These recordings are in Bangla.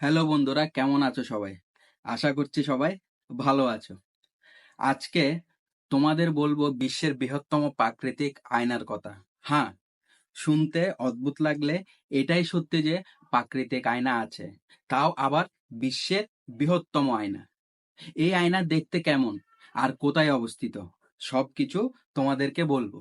হ্যালো বন্ধুরা, কেমন আছো সবাই? আশা করছি সবাই ভালো আছো। আজকে তোমাদের বলবো বিশ্বের বৃহত্তম প্রাকৃতিক আয়নার কথা। হ্যাঁ, শুনতে অদ্ভুত লাগলে এটাই সত্যি যে প্রাকৃতিক আয়না আছে, তাও আবার বিশ্বের বৃহত্তম আয়না। এই আয়না দেখতে কেমন আর কোথায় অবস্থিত সবকিছু তোমাদেরকে বলবো।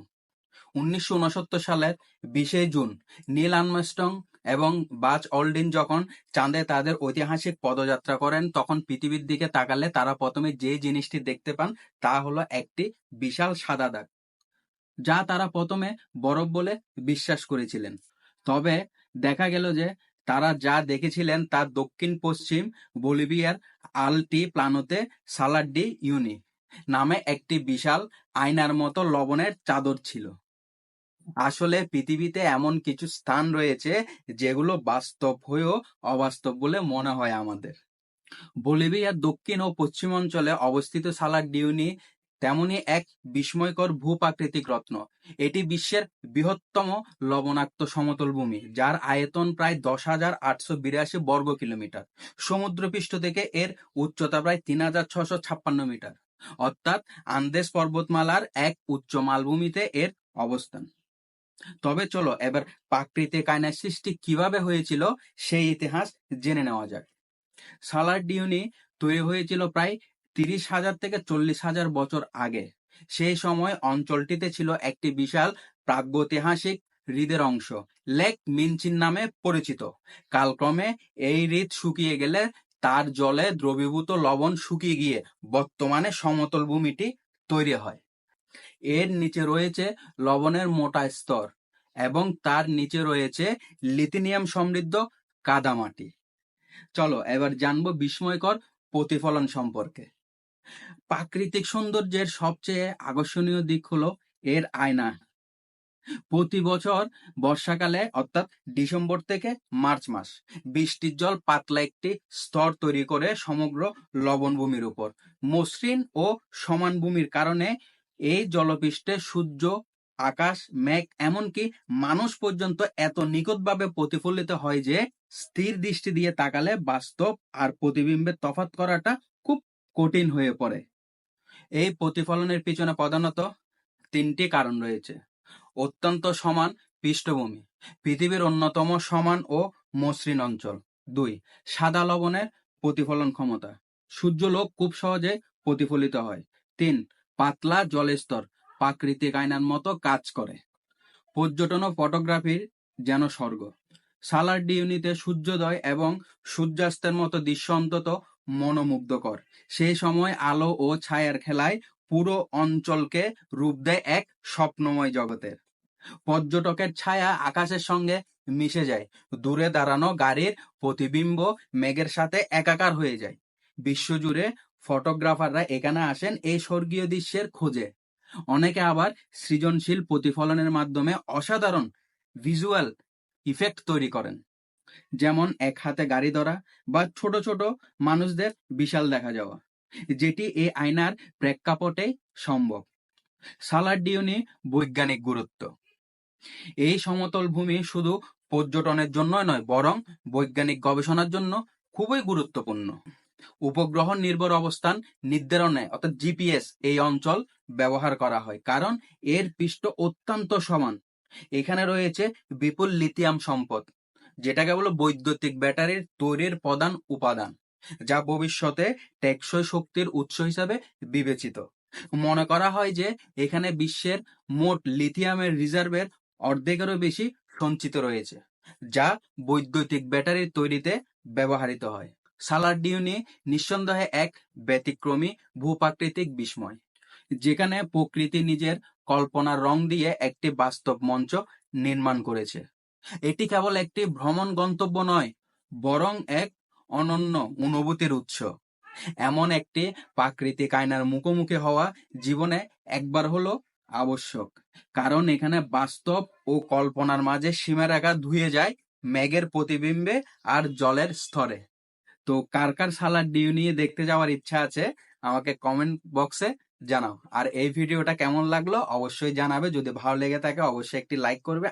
1969 সালের 20 জুন নীল আর্মস্ট্রং এবং বাজ অলড্রিন যখন চাঁদে তাদের ঐতিহাসিক পদযাত্রা করেন, তখন পৃথিবীর দিকে তাকালে তারা প্রথমে যে জিনিসটি দেখতে পান তা হলো একটি বিশাল সাদা দাগ, যা তারা প্রথমে বরফ বলে বিশ্বাস করেছিলেন। তবে দেখা গেল যে তারা যা দেখেছিলেন তার দক্ষিণ পশ্চিম বলিভিয়ার আলটি প্লানোতে সালার ডি ইউনি নামে একটি বিশাল আয়নার মতো লবণের চাদর ছিল। আসলে পৃথিবীতে এমন কিছু স্থান রয়েছে যেগুলো বাস্তব হয়েও অবাস্তব বলে মনে হয় আমাদের। বলিভিয়ার দক্ষিণ ও পশ্চিম অঞ্চলে অবস্থিত সালার ডিউনি তেমনি এক বিস্ময়কর ভূপ্রাকৃতিক রত্ন। এটি বিশ্বের বৃহত্তম লবণাক্ত সমতল ভূমি, যার আয়তন প্রায় 10,882 বর্গ কিলোমিটার। সমুদ্রপৃষ্ঠ থেকে এর উচ্চতা প্রায় 3,656 মিটার, অর্থাৎ আন্দেস পর্বতমালার এক উচ্চ মালভূমিতে এর অবস্থান। তবে চলো এবার প্রাকৃতিক আয়নার সৃষ্টি কিভাবে হয়েছিল সেই ইতিহাস জেনে নেওয়া যাক। সালার ডিউনি তৈরি হয়েছিল প্রায় 30,000 থেকে 40,000 বছর আগে। সেই সময় অঞ্চলটিতে ছিল একটি বিশাল প্রাগৈতিহাসিক হ্রদের অংশ, লেক মিনচিন নামে পরিচিত। কালক্রমে এই হ্রদ শুকিয়ে গেলে তার জলে দ্রবীভূত লবণ শুকিয়ে গিয়ে বর্তমানে সমতল ভূমিটি তৈরি হয়। এর নিচে রয়েছে লবণের মোটা স্তর এবং তার নিচে রয়েছে লিথিনিয়াম সমৃদ্ধ কাদামাটি। চলো এবার জানবো বিস্ময়কর প্রতিফলন সম্পর্কে। প্রাকৃতিক সৌন্দর্যের সবচেয়ে আকর্ষণীয় দিক হলো এর আয়না। প্রতি বছর বর্ষাকালে অর্থাৎ ডিসেম্বর থেকে মার্চ মাস বৃষ্টির জল পাতলা একটি স্তর তৈরি করে সমগ্র লবণভূমির উপর। মসৃণ ও সমান ভূমির কারণে এই জলপৃষ্ঠে সূর্য, আকাশ, মেঘ, এমনকি মানুষ পর্যন্ত এত নিখুঁতভাবে প্রতিফলিত হয় যে স্থির দৃষ্টি দিয়ে তাকালে বাস্তব আর প্রতিবিম্বের তফাৎ করাটা খুব কঠিন হয়ে পড়ে। এই প্রতিফলনের পিছনে প্রধানত তিনটি কারণ রয়েছে। অত্যন্ত সমান পৃষ্ঠভূমি, পৃথিবীর অন্যতম সমান ও মসৃণ অঞ্চল। 2. সাদা লবণের প্রতিফলন ক্ষমতা, সূর্যালোক খুব সহজে প্রতিফলিত হয়। 3. পাতলা জলস্তর প্রাকৃতিক আয়নার মতো কাজ করে। পর্যটন ও ফটোগ্রাফির যেন স্বর্গ। সালার ডিউনিতে সূর্যোদয় এবং সূর্যাস্তের মতো দৃশ্য অন্তত মনোমুগ্ধকর। সেই সময় আলো ও ছায়ার খেলায় পুরো অঞ্চলকে রূপ দেয় এক স্বপ্নময় জগতের। পর্যটকের ছায়া আকাশের সঙ্গে মিশে যায়, দূরে দাঁড়ানো গাড়ির প্রতিবিম্ব মেঘের সাথে একাকার হয়ে যায়। বিশ্বজুড়ে ফটোগ্রাফাররা এখানে আসেন এই স্বর্গীয় দৃশ্যের খোঁজে। অনেকে আবার সৃজনশীল প্রতিফলনের মাধ্যমে অসাধারণ ভিজুয়াল ইফেক্ট তৈরি করেন, যেমন এক হাতে গাড়ি ধরা বা ছোট ছোট মানুষদের বিশাল দেখা যাওয়া, যেটি এই আয়নার প্রেক্ষাপটে সম্ভব। সালার ডিউনি বৈজ্ঞানিক গুরুত্ব। এই সমতল ভূমি শুধু পর্যটনের জন্য নয়, বরং বৈজ্ঞানিক গবেষণার জন্য খুবই গুরুত্বপূর্ণ। উপগ্রহ নির্ভর অবস্থান নির্ধারণে অর্থাৎ জিপিএস এই অঞ্চল ব্যবহার করা হয়, কারণ এর পৃষ্ঠ অত্যন্ত সমান। এখানে রয়েছে বিপুল লিথিয়াম সম্পদ, যেটাকে বলে বৈদ্যুতিক ব্যাটারির তৈরির প্রধান উপাদান, যা ভবিষ্যতে টেকসই শক্তির উৎস হিসাবে বিবেচিত। মনে করা হয় যে এখানে বিশ্বের মোট লিথিয়ামের রিজার্ভের অর্ধেকেরও বেশি সঞ্চিত রয়েছে, যা বৈদ্যুতিক ব্যাটারির তৈরিতে ব্যবহৃত হয়। সালার ডিউনি নিঃসন্দেহে এক ব্যতিক্রমী ভূপ্রাকৃতিক বিস্ময়, যেখানে প্রকৃতি নিজের কল্পনার রং দিয়ে একটি বাস্তব মঞ্চ নির্মাণ করেছে। এটি কেবল একটি ভ্রমণ গন্তব্য নয়, বরং এক অনন্য অনুভূতির উৎস। এমন একটি প্রাকৃতিক আয়নার মুখোমুখি হওয়া জীবনে একবার হলো আবশ্যক, কারণ এখানে বাস্তব ও কল্পনার মাঝে সীমারেখা ধুয়ে যায় মেঘের প্রতিবিম্বে আর জলের স্তরে। তো কার কার সালার ডিউ নিয়ে দেখতে যাওয়ার ইচ্ছা আছে আমাকে কমেন্ট বক্সে জানাও। আর এই ভিডিওটা কেমন লাগলো অবশ্যই জানাবে। যদি ভালো লেগে থাকে অবশ্যই একটি লাইক করবে।